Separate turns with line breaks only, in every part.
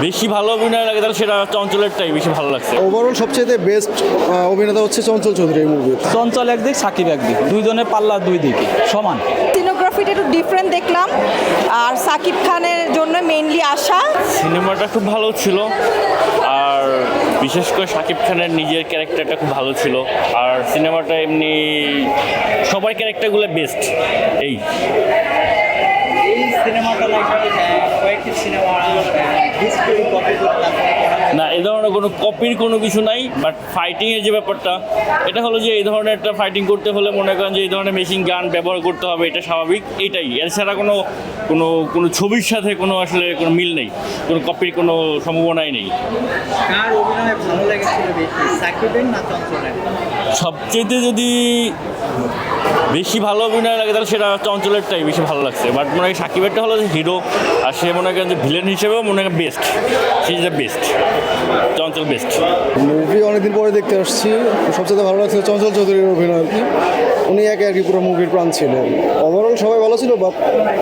বেশি ভালো অভিনয় লাগে তাহলে সেটা চঞ্চলেরটাই বেশি ভালো লাগছে।
ওভারঅল সবচেয়ে বেস্ট অভিনেতা হচ্ছে চঞ্চল চৌধুরী এই মুভির।
চঞ্চল একদিক, সাকিব একদিক, দুইজনের পাল্লা দুই দিকে সমান।
সিনোগ্রাফিটা একটু ডিফারেন্ট দেখলাম, আর সাকিব খানের জন্য মেইনলি আসা।
সিনেমাটা খুব ভালো ছিল, আর বিশেষ করে শাকিব খানের নিজের ক্যারেক্টারটা খুব ভালো ছিল। আর সিনেমাটা এমনি সবার ক্যারেক্টারগুলো বেস্ট। এই
সিনেমাটা কয়েকটি সিনেমা
না, এই ধরনের কোনো কপির কোনো কিছু নাই, বাট ফাইটিংয়ের যে ব্যাপারটা, এটা হলো যে এই ধরনের একটা ফাইটিং করতে হলে মনে করেন যে এই ধরনের মেশিন গান ব্যবহার করতে হবে, এটা স্বাভাবিক। এটাই, এছাড়া কোনো কোনো কোনো ছবির সাথে কোনো আসলে কোনো মিল নেই, কোনো কপির কোনো সম্ভাবনাই নেই।
কার অভিনয় ভালো লেগেছিল বেশি, সাকিবের না চঞ্চলের?
সবচেয়ে যদি বেশি ভালো অভিনয় লাগে তাহলে সেটা চঞ্চলেরটাই বেশি ভালো লাগছে। বাট মনে হয় সাকিবেরটা হলো যে হিরো, আর সে মনে করেন যে ভিলেন হিসেবেও মনে হয় best. Say is the best, Chanchal best.
Movie অনেকদিন পরে দেখতে আসছি, সবচেয়ে ভালো লাগছে চঞ্চল চৌধুরীর অভিনয় আর কি। উনি একে আর কি পুরো মুভির প্রাণ ছিলেন। ওভারঅল সবাই ভালো ছিল, বাট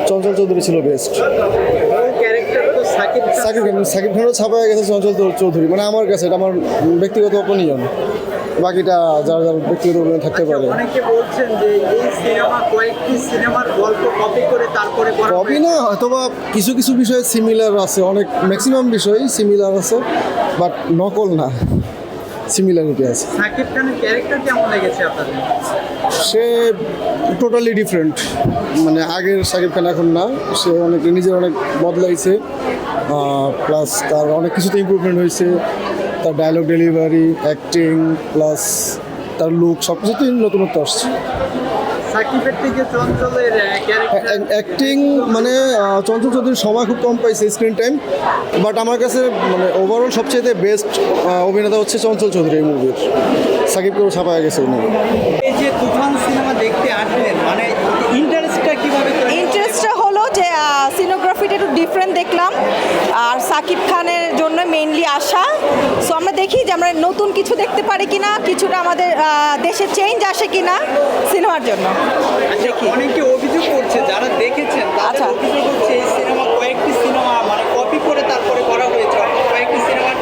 চঞ্চল চৌধুরী ছিল বেস্ট।
ক্যারেক্টার তো
সাকিব খানও ছাপায় গেছে চঞ্চল চৌধুরী, মানে আমার কাছে এটা আমার ব্যক্তিগত অপিনিয়ন। বাকিটা যার যার ব্যক্তিগত অপিনিয়ন থাকতে পারে।
অনেকে বলছেন যে এই সিনেমা কয়েকটি সিনেমার গল্প কপি করে তারপরে
কপি না, হয়তোবা কিছু কিছু বিষয়ে সিমিলার আছে, অনেক ম্যাক্সিমাম বিষয়ই সিমিলার আছে, বাট নকল না, সিমিলারিটি আছে।
সাকিব খানের ক্যারেক্টার কেমন লেগেছে আপনাদের?
সে টোটালি ডিফারেন্ট, মানে আগের সাকিব খান এখন না। সে অনেক নিজের অনেক বদলাইছে, প্লাস তার অনেক কিছুতে ইমপ্রুভমেন্ট হয়েছে। তার ডায়লগ ডেলিভারি, অ্যাক্টিং, প্লাস তার লুক, সব কিছুতেই নতুনত্ব আসছে।
সাকিবের থেকে চঞ্চলের ক্যারেক্টার
অ্যাক্টিং মানে চঞ্চল চৌধুরীর সময় খুব কম পাইছে স্ক্রিন টাইম, বাট আমার কাছে মানে ওভারঅল সবচেয়ে বেস্ট অভিনেতা হচ্ছে চঞ্চল চৌধুরী এই মুভির। সাকিবকেও ছাপায় গেছে উনি।
এই যে তুফান সিনেমা দেখতে আসলেন, মানে ইন্টারেস্টটা কিভাবে?
ইন্টারেস্টটা হলো যে সিনোগ্রাফিটা একটু ডিফারেন্ট দেখলাম, আর সাকিব খানের জন্য মেইনলি আসা। সো আমরা দেখি যে আমরা নতুন কিছু দেখতে পারি কিনা, কিছুটা আমাদের দেশে চেঞ্জ আসে কিনা সিনেমার জন্য দেখি।
অনেকে অভিযোগ করছে, যারা দেখেছেন তাদের
আচ্ছা।
অভিযোগ হচ্ছে এই সিনেমা কয়েকটি সিনেমা মানে কপি করে তারপরে করা হয়েছে, কয়েকটি সিনেমার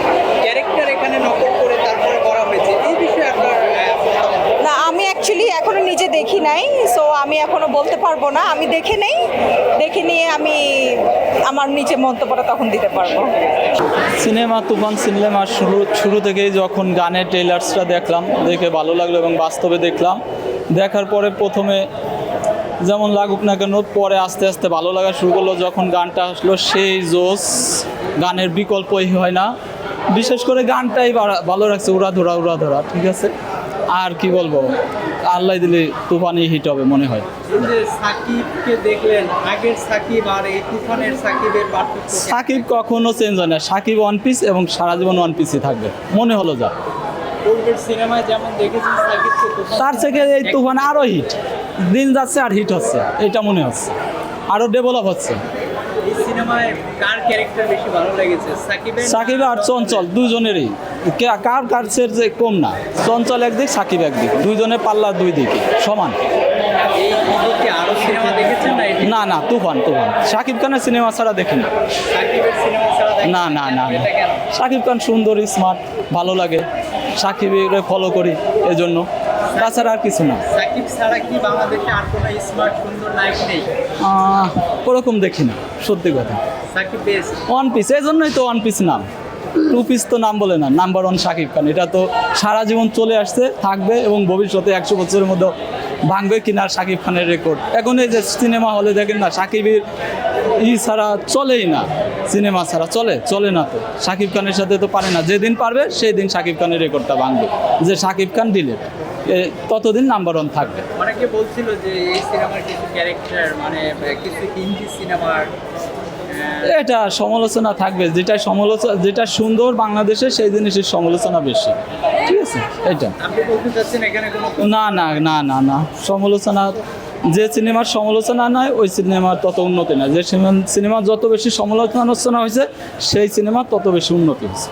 ক্যারেক্টার এখানে নকল করে তারপরে করা হয়েছে। এই বিষয়ে আপনার
না, আমি অ্যাকচুয়ালি এখনো নিজে দেখি নাই, সো আমি এখনো বলতে পারবো না। আমি দেখে নেই, দেখে নিয়ে আমি আমার নিচে মন্তব্যটা তখন দিতে পারবো।
সিনেমা তুফান সিনেমা শুরু থেকেই যখন গানের ট্রেলার্সটা দেখলাম, দেখে ভালো লাগলো এবং বাস্তবে দেখলাম। দেখার পরে প্রথমে যেমন লাগুক না কেন, পরে আস্তে আস্তে ভালো লাগা শুরু করলো। যখন গানটা আসলো সেই জোস, গানের বিকল্পই হয় না। বিশেষ করে গানটাই ভালো লাগছে, উড়াধরা, ঠিক আছে। আর কি বলবো, আল্লাহ দিলে তুফানই হিট হবে মনে হয়।
এই যে সাকিবকে দেখলেন, আগের সাকিব আর এই তুফানের সাকিবের পার্থক্য?
সাকিব কখনো চেঞ্জ হয় না, সাকিব ওয়ান পিস এবং সারা জীবন ওয়ান পিসই থাকবে মনে হলো যা।
পূর্বের সিনেমায় যেমন দেখেছেন সাকিবকে,
তার থেকে এই তুফান আরও হিট, দিন যাচ্ছে আর হিট হচ্ছে, এটা মনে হচ্ছে আরও ডেভেলপ হচ্ছে।
এই সিনেমায় কার ক্যারেক্টার বেশি ভালো লেগেছে, সাকিবের?
সাকিব আর চঞ্চল দুজনেরই, কার কাছের যে কম না। চঞ্চল একদিক, সাকিব একদিক, দুইজনের পাল্লা দুই দিকে সমান।
এই দিকে আরো সিনেমা দেখেছেন না?
না, তুফান সাকিব খানের সিনেমা ছাড়া দেখি না।
সাকিবের সিনেমা ছাড়া দেখেন
না,
এটা কেন?
সাকিব খান সুন্দর, স্মার্ট, ভালো লাগে, সাকিবের ফলো করি এজন্য, তাছাড়া আর কিছু না।
সাকিব ছাড়া কি বাংলাদেশে আর কোনো স্মার্ট সুন্দর নায়ক নেই?
ওরকম দেখি না, সত্যি কথা।
সাকিব বেস্ট।
ওয়ান পিস, এই জন্যই তো ওয়ান পিস নাম, টু পিস তো নাম বলে না। নাম্বার ওয়ান সাকিব খান, এটা তো সারা জীবন চলে আসছে, থাকবে এবং ভবিষ্যতে 100 বছরের মধ্যে ভাঙবে কিনার সাকিব খানের রেকর্ড। এখন এই যে সিনেমা হলে দেখেন না, সাকিবের ছাড়া চলেই না, সিনেমা ছাড়া চলে না। তো সাকিব খানের সাথে তো পারে না, যেদিন পারবে সেই দিন সাকিব খানের রেকর্ডটা ভাঙবে, যে সাকিব খান ডিলেট, ততদিন নাম্বার ওয়ান থাকবে।
অনেকে বলছিল যে এই সিনেমার কিছু ক্যারেক্টার মানে কিছু হিন্দি সিনেমার
এটা সমালোচনা থাকবে, যেটা সুন্দর বাংলাদেশে সেই জিনিসের সমালোচনা বেশি, ঠিক আছে। এটা
আপনি বলতে চাচ্ছেন এখানে কোনো?
না, সমালোচনা, যে সিনেমার সমালোচনা নয় ওই সিনেমার তত উন্নতি না। যে সিনেমা যত বেশি সমালোচনা হয়েছে সেই সিনেমা তত বেশি উন্নতি হয়েছে।